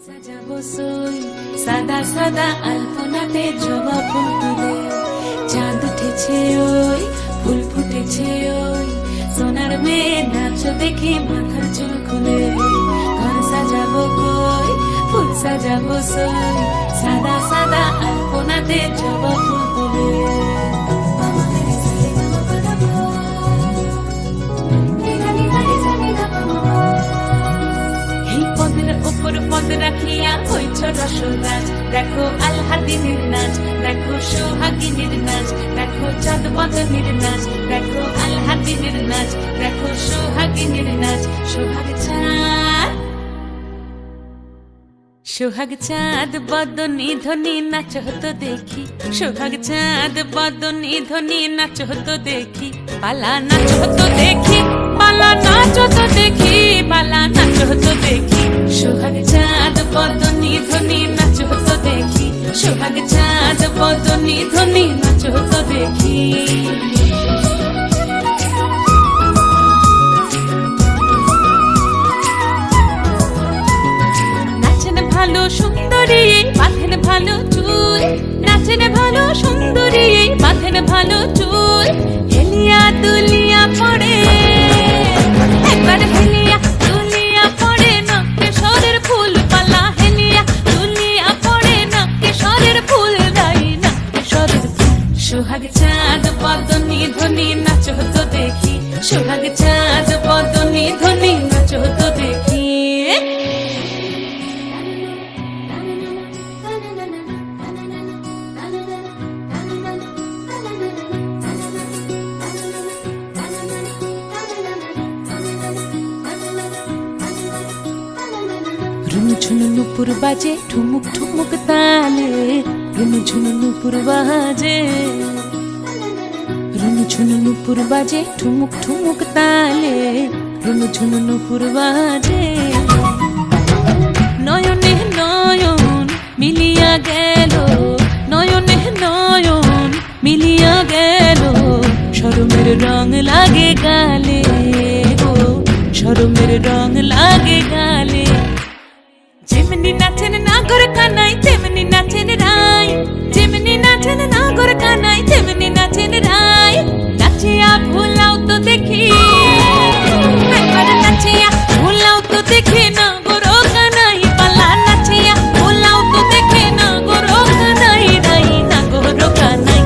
সাজাবো সই সাদা সাদা আলপনাতে জবা ফুল তুলে, চাঁদ উঠেছে ওই ফুল ফুটেছে ওই, সোনার মেয়ে নাচ দেখে মাথার চুল খুলে। ঘর সাজাবো কই ফুল সাজাবো সই সাদা সাদা আলপনাতে জবা ফুল তুলে। পদ রাখিয়া হইছ রসরাজ, দেখো আলহাদিনীর নাচ, দেখো সোহাগিনীর নাচ, দেখো চাঁদ বদনীর নাচ, দেখো আলহাদিনীর নাচ, দেখো সোহাগিনীর নাচ। সোহাগ চাঁদ বদনী ধ্বনি নাচ হতো দেখি, সোহাগ চাঁদ বদনী ধ্বনি নাচ হতো দেখি, পালা নাচ হতো দেখি, পালা নাচ হতো দেখি, পালা নাচ হতো দেখি। সোহাগ চাঁদ বদনী ধ্বনি নাচ হতো দেখি, সোহাগ চাঁদ বদনী ধ্বনি নাচ হতো দেখি। ভালো সুন্দরী বাঁধেন ভালো চুল, নাচেন ভালো সুন্দরী বাঁধেন ভালো চুল, হেলিয়া দুলিয়া পড়ে একবার হেলিয়া দুলিয়া পড়ে নকেশ্বরের ফুল পালা, হেলিয়া দুলিয়া পড়ে নকেশ্বরের ফুল দাই নকেশ্বরের ফুল। সোহাগ চাঁদ বদনী ধ্বনি নাচ হতো দেখি, সোহাগ চাঁদ বদনী ধ্বনি নাচ হতো দেখি। ঝুনু নুপুর বাজে ঠুমুক ঠুমুক তালে, রুনু ঝুনু নুপুর বাজে, রুনু ঝুনু নুপুর বাজে ঠুমুক ঠুমুক তালে, রুনু ঝুনু নুপুর বাজে। নয়নে নয়ন মিলিয়া গেল, নয়নে নয়ন মিলিয়া গেল, শরমের রং লাগে গালে গো, শরমের রং লাগে গালে। যেমনি নাচেন নাগর কানাই তেমনি নাচেন রাই, যেমনি নাচেন নাগর কানাই তেমনি নাচেন রাই, নাচিয়া ভুলাও তো দেখি একবার নাচিয়া ভুলাও তো দেখি নাগর কানাই পালা, নাচিয়া ভুলাও তো দেখি নাগর কানাই রাই নাগর কানাই।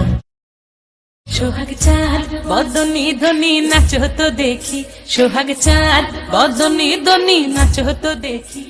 সোহাগ চাঁদ বদনী ধ্বনি নাচ হতো দেখি, সোহাগ চাঁদ বদনী ধ্বনি নাচ হতো দেখি।